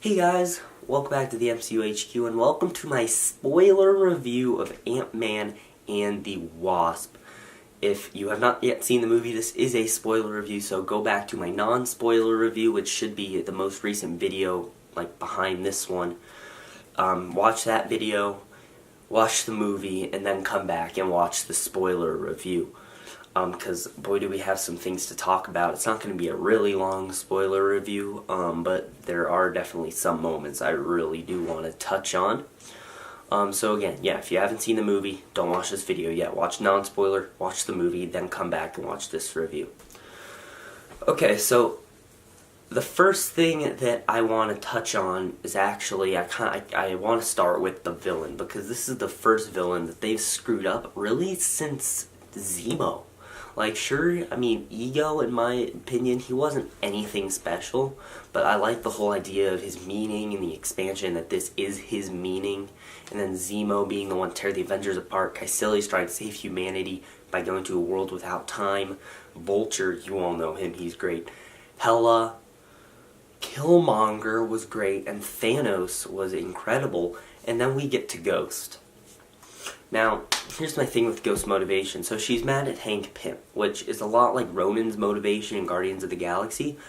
Hey guys, welcome back to the MCU HQ and welcome to my spoiler review of Ant-Man and the Wasp. If you have not yet seen the movie, this is a spoiler review, so go back to my non-spoiler review, which should be the most recent video, like behind this one. Watch that video, watch the movie, and then come back and watch the spoiler review. Because boy do we have some things to talk about. It's not going to be a really long spoiler review, but there are definitely some moments I really do want to touch on. So again, yeah, if you haven't seen the movie, don't watch this video yet. Watch non-spoiler, watch the movie, then come back and watch this review. Okay, so the first thing that I want to touch on is actually, I want to start with the villain, because this is the first villain that they've screwed up really since Zemo. Like, sure, I mean, Ego, in my opinion, he wasn't anything special, but I like the whole idea of his meaning and the expansion that this is his meaning, and then Zemo being the one to tear the Avengers apart. Caecili's trying to save humanity by going to a world without time. Vulture, you all know him, he's great. Hela, Killmonger was great, and Thanos was incredible, and then we get to Ghost. Now, here's my thing with Ghost's motivation. So she's mad at Hank Pym, which is a lot like Ronan's motivation in Guardians of the Galaxy,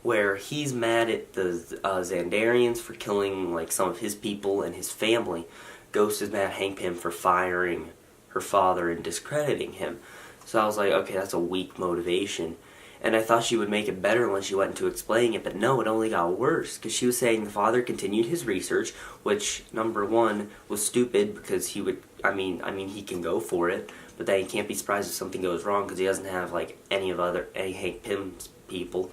where he's mad at the Xandarians for killing like some of his people and his family. Ghost is mad at Hank Pym for firing her father and discrediting him. So I was like, okay, that's a weak motivation. And I thought she would make it better when she went into explaining it, but no, it only got worse, because she was saying the father continued his research, which, number one, was stupid, because he would, I mean, he can go for it, but then he can't be surprised if something goes wrong, because he doesn't have, like, any Hank Pym's people.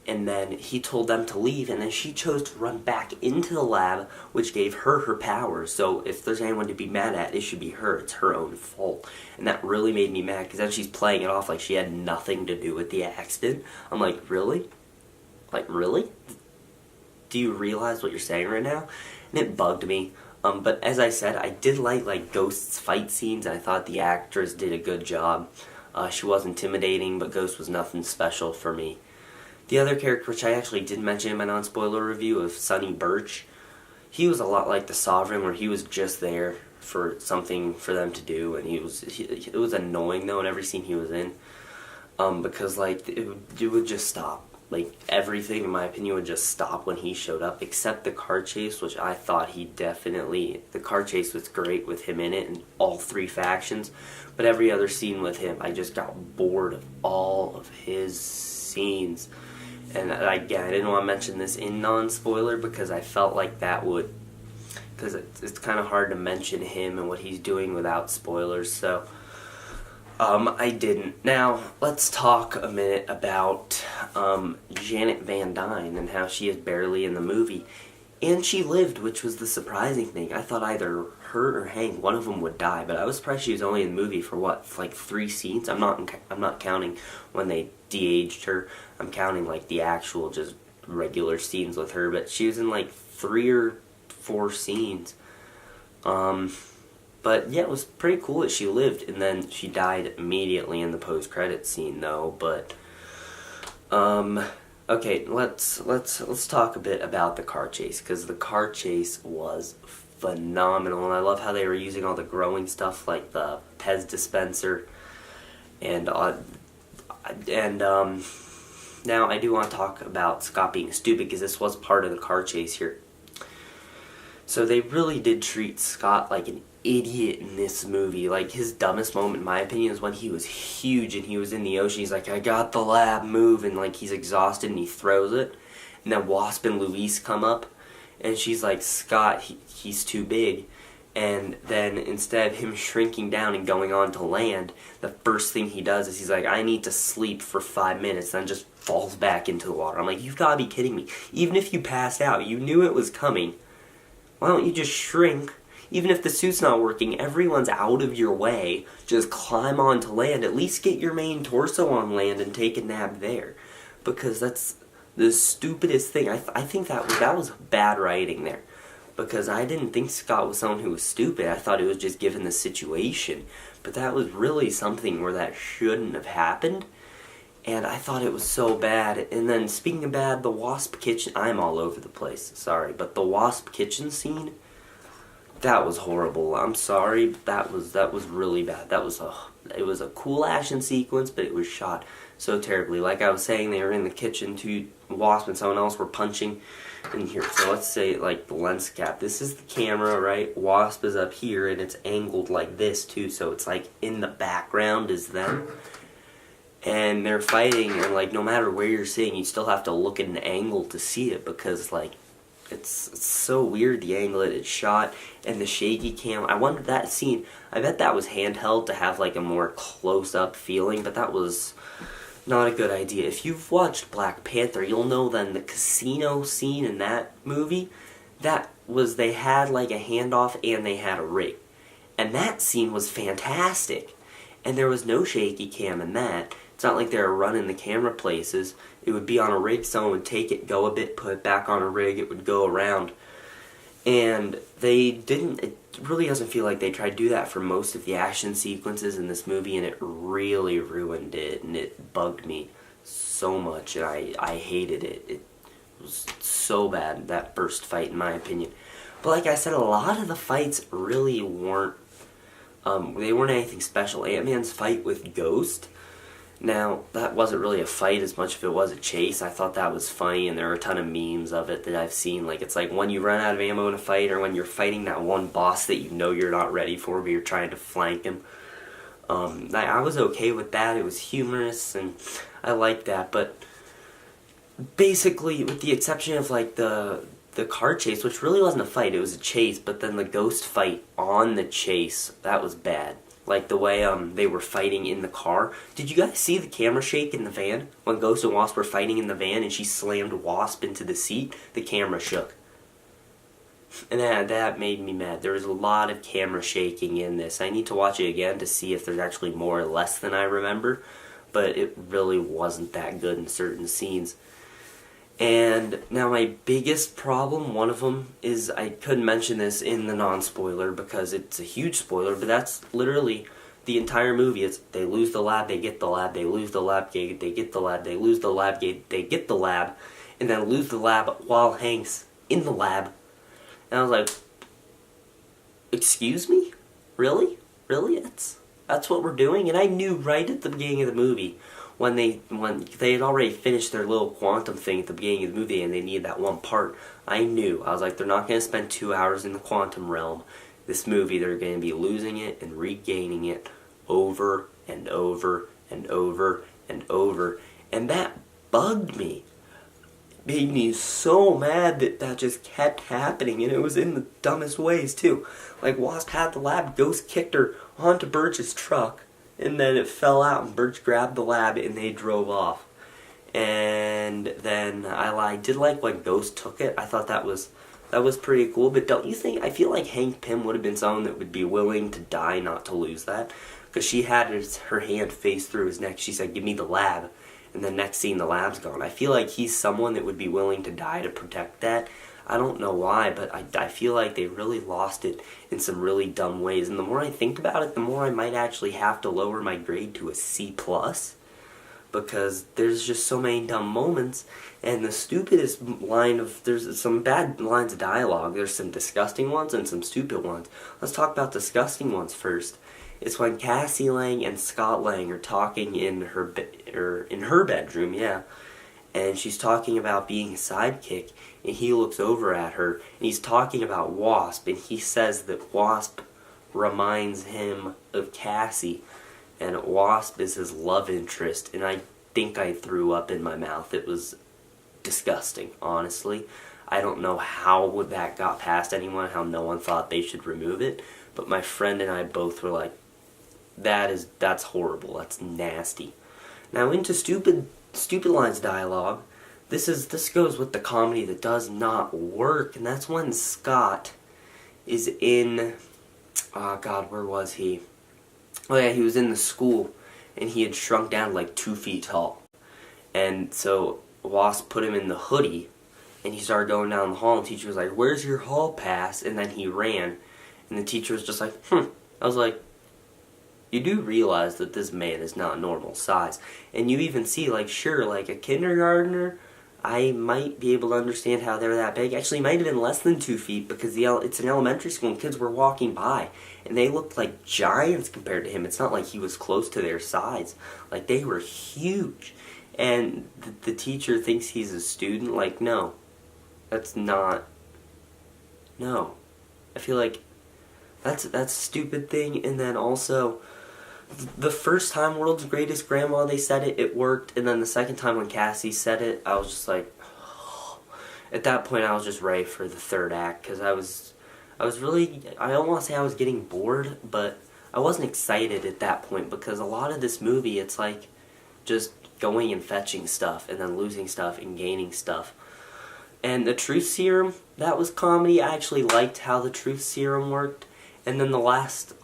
And then he told them to leave, and then she chose to run back into the lab, which gave her powers. So if there's anyone to be mad at, it should be her. It's her own fault. And that really made me mad, because then she's playing it off like she had nothing to do with the accident. I'm like, really? Like, really? Do you realize what you're saying right now? And it bugged me. But as I said, I did like Ghost's fight scenes, and I thought the actress did a good job. She was intimidating, but Ghost was nothing special for me. The other character, which I actually did mention in my non-spoiler review, of Sonny Birch, he was a lot like the Sovereign, where he was just there for something for them to do, and it was annoying though in every scene he was in, because like it would just stop. Like everything, in my opinion, would just stop when he showed up, except the car chase, which I thought the car chase was great with him in it, and all three factions, but every other scene with him, I just got bored of all of his scenes. And again, I didn't want to mention this in non-spoiler because I felt like that would, because it's kind of hard to mention him and what he's doing without spoilers, so I didn't. Now, let's talk a minute about Janet Van Dyne and how she is barely in the movie. And she lived, which was the surprising thing. I thought either her or Hank, one of them would die, but I was surprised she was only in the movie for what, like 3 scenes? I'm not counting when they de-aged her. I'm counting like the actual just regular scenes with her, but she was in like 3 or 4 scenes. But yeah, it was pretty cool that she lived, and then she died immediately in the post-credits scene though. But okay, let's talk a bit about the car chase, because the car chase was phenomenal, and I love how they were using all the growing stuff like the Pez dispenser, and now I do want to talk about Scott being stupid, because this was part of the car chase here. So they really did treat Scott like an idiot in this movie. Like, his dumbest moment, in my opinion, is when he was huge and he was in the ocean. He's like, I got the lab, move, and like he's exhausted and he throws it. And then Wasp and Luis come up, and she's like, Scott, he's too big. And then instead of him shrinking down and going on to land, the first thing he does is he's like, I need to sleep for 5 minutes, then just falls back into the water. I'm like, you've got to be kidding me. Even if you passed out, you knew it was coming. Why don't you just shrink? Even if the suit's not working, everyone's out of your way. Just climb onto land. At least get your main torso on land and take a nap there. Because that's the stupidest thing. I think that was bad writing there. Because I didn't think Scott was someone who was stupid. I thought he was just given the situation. But that was really something where that shouldn't have happened. and I thought it was so bad. And then, speaking of bad, the Wasp kitchen, I'm all over the place, sorry, but the Wasp kitchen scene, that was horrible. I'm sorry, but that was really bad. It was a cool action sequence, but it was shot so terribly. Like I was saying, they were in the kitchen, Wasp and someone else were punching in here. So let's say, like, the lens cap. This is the camera, right? Wasp is up here, and it's angled like this, too, so it's like in the background is them. And they're fighting, and, like, no matter where you're sitting, you still have to look at an angle to see it, because, like, it's so weird, the angle that it's shot, and the shaky cam. I wonder, that scene, I bet that was handheld to have, like, a more close-up feeling, but that was not a good idea. If you've watched Black Panther, you'll know then the casino scene in that movie, they had, like, a handoff and they had a rig. And that scene was fantastic. And there was no shaky cam in that. It's not like they were running the camera places. It would be on a rig, someone would take it, go a bit, put it back on a rig, it would go around. And it really doesn't feel like they tried to do that for most of the action sequences in this movie, and it really ruined it, and it bugged me so much, and I hated it. It was so bad, that first fight, in my opinion. But like I said, a lot of the fights really weren't, they weren't anything special. Ant-Man's fight with Ghost, now, that wasn't really a fight as much as it was a chase. I thought that was funny, and there are a ton of memes of it that I've seen. Like, it's like when you run out of ammo in a fight, or when you're fighting that one boss that you know you're not ready for, but you're trying to flank him. I was okay with that. It was humorous, and I liked that. But basically, with the exception of, like, the car chase, which really wasn't a fight, it was a chase, but then the Ghost fight on the chase, that was bad. Like the way they were fighting in the car. Did you guys see the camera shake in the van? When Ghost and Wasp were fighting in the van and she slammed Wasp into the seat, the camera shook. And that made me mad. There was a lot of camera shaking in this. I need to watch it again to see if there's actually more or less than I remember. But it really wasn't that good in certain scenes. And now my biggest problem, one of them, is I couldn't mention this in the non-spoiler because it's a huge spoiler, but that's literally the entire movie. It's they lose the lab, they get the lab, they lose the lab, they get the lab, they lose the lab, they get the lab, and then lose the lab while Hank's in the lab. And I was like, excuse me? Really? Really? That's what we're doing? And I knew right at the beginning of the movie, when they had already finished their little quantum thing at the beginning of the movie and they needed that one part, I knew. I was like, they're not going to spend 2 hours in the quantum realm. This movie, they're going to be losing it and regaining it over and over and over and over. And that bugged me. It made me so mad that just kept happening, and it was in the dumbest ways, too. Like, Wasp had the lab, Ghost kicked her onto Birch's truck, and then it fell out, and Birch grabbed the lab, and they drove off. And then I did like when Ghost took it. I thought that was pretty cool. But don't you think, I feel like Hank Pym would have been someone that would be willing to die not to lose that? Because she had her hand face through his neck. She said, give me the lab. And the next scene, the lab's gone. I feel like he's someone that would be willing to die to protect that. I don't know why, but I feel like they really lost it in some really dumb ways. And the more I think about it, the more I might actually have to lower my grade to a C+. Because there's just so many dumb moments. And the stupidest there's some bad lines of dialogue. There's some disgusting ones and some stupid ones. Let's talk about disgusting ones first. It's when Cassie Lang and Scott Lang are talking in her bedroom, yeah. And she's talking about being a sidekick, and he looks over at her, and he's talking about Wasp, and he says that Wasp reminds him of Cassie, and Wasp is his love interest, and I think I threw up in my mouth. It was disgusting, honestly. I don't know how that got past anyone, how no one thought they should remove it, but my friend and I both were like, that's horrible, that's nasty. Now into stupid lines of dialogue. This goes with the comedy that does not work, and that's when Scott is in, oh God, where was he? Oh yeah, he was in the school, and he had shrunk down to like 2 feet tall. And so Wasp put him in the hoodie, and he started going down the hall, and the teacher was like, where's your hall pass? And then he ran, and the teacher was just like, I was like, you do realize that this man is not normal size. And you even see, like, sure, like a kindergartner, I might be able to understand how they're that big. Actually, it might have been less than 2 feet because it's an elementary school and kids were walking by. And they looked like giants compared to him. It's not like he was close to their size. Like, they were huge. And the teacher thinks he's a student. Like, no. That's not... No. I feel like that's a stupid thing. And then also, the first time World's Greatest Grandma, they said it, it worked. And then the second time when Cassie said it, I was just like... At that point, I was just ready for the third act. Because I was really... I don't want to say I was getting bored, but I wasn't excited at that point. Because a lot of this movie, it's like just going and fetching stuff. And then losing stuff and gaining stuff. And the Truth Serum, that was comedy. I actually liked how the Truth Serum worked. And then the last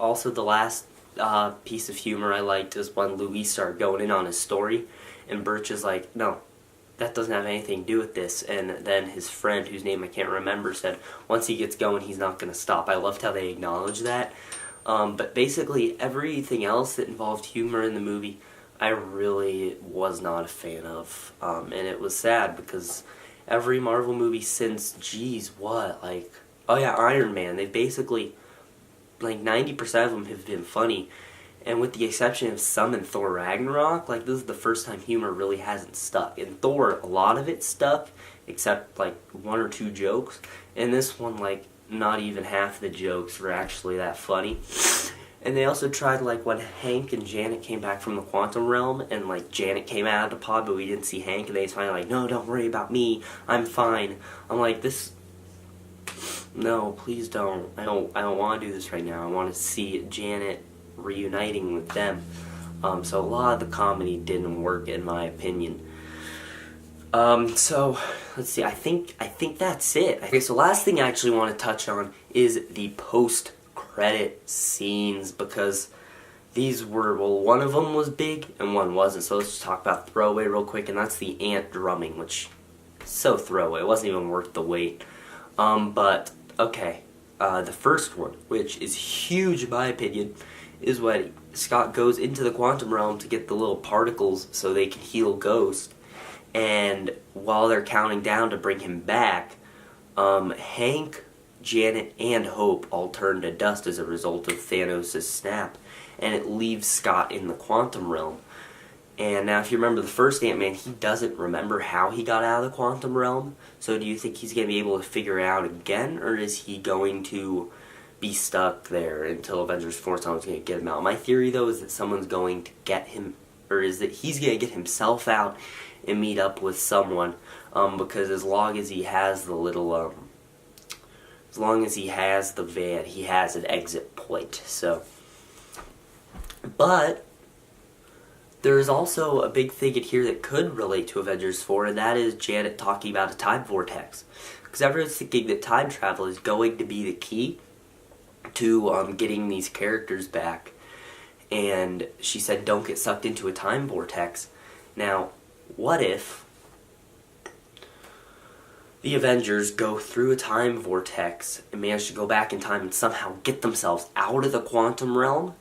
piece of humor I liked is when Louis started going in on his story. And Birch is like, no, that doesn't have anything to do with this. And then his friend, whose name I can't remember, said, once he gets going, he's not going to stop. I loved how they acknowledged that. But basically, everything else that involved humor in the movie, I really was not a fan of. And it was sad because... Every Marvel movie since, Iron Man, they've basically, like 90% of them have been funny. And with the exception of some in Thor Ragnarok, like this is the first time humor really hasn't stuck. In Thor, a lot of it stuck, except like 1 or 2 jokes. And this one, like, not even half the jokes were actually that funny. And they also tried, like, when Hank and Janet came back from the quantum realm, and, like, Janet came out of the pod, but we didn't see Hank, and they was finally like, no, don't worry about me, I'm fine. I'm like, no, please don't. I don't want to do this right now. I want to see Janet reuniting with them. So a lot of the comedy didn't work, in my opinion. So, let's see, I think that's it. Okay, so last thing I actually want to touch on is the post-credit scenes, because these were, well, one of them was big and one wasn't. So let's just talk about throwaway real quick, and that's the ant drumming, which is so throwaway. It wasn't even worth the wait. But, okay, the first one, which is huge in my opinion, is when Scott goes into the quantum realm to get the little particles so they can heal Ghost. And while they're counting down to bring him back, Hank, Janet, and Hope all turn to dust as a result of Thanos' snap. And it leaves Scott in the quantum realm. And now if you remember the first Ant-Man, he doesn't remember how he got out of the quantum realm. So do you think he's going to be able to figure it out again? Or is he going to be stuck there until Avengers 4 someone's going to get him out? My theory, though, is that someone's going to get him, or is that he's going to get himself out and meet up with someone, because as long as he has the little, as long as he has the van, he has an exit point, so. But there's also a big thing in here that could relate to Avengers 4, and that is Janet talking about a time vortex. Because everyone's thinking that time travel is going to be the key to getting these characters back. And she said, don't get sucked into a time vortex. Now, what if the Avengers go through a time vortex and manage to go back in time and somehow get themselves out of the quantum realm?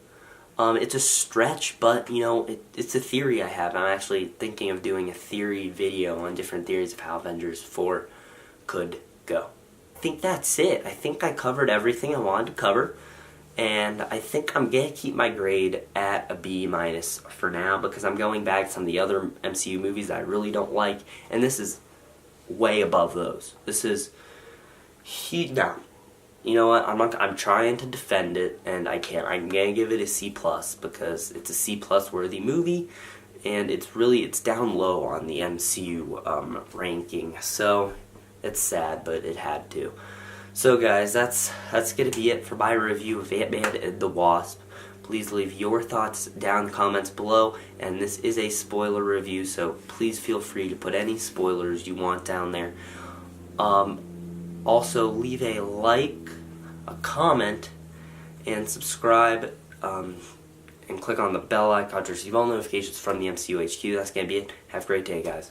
It's a stretch, but, you know, it's a theory I have. I'm actually thinking of doing a theory video on different theories of how Avengers 4 could go. I think that's it. I think I covered everything I wanted to cover. And I think I'm going to keep my grade at a B- for now, because I'm going back to some of the other MCU movies that I really don't like, and this is way above those. This is huge. Now, you know what? I'm trying to defend it, and I can't. I'm going to give it a C+, because it's a C+ worthy movie, and it's down low on the MCU ranking. So it's sad, but it had to. So guys, that's going to be it for my review of Ant-Man and the Wasp. Please leave your thoughts down in the comments below, and this is a spoiler review, so please feel free to put any spoilers you want down there. Also, leave a like, a comment, and subscribe, and click on the bell icon to receive all notifications from the MCU HQ. That's going to be it. Have a great day, guys.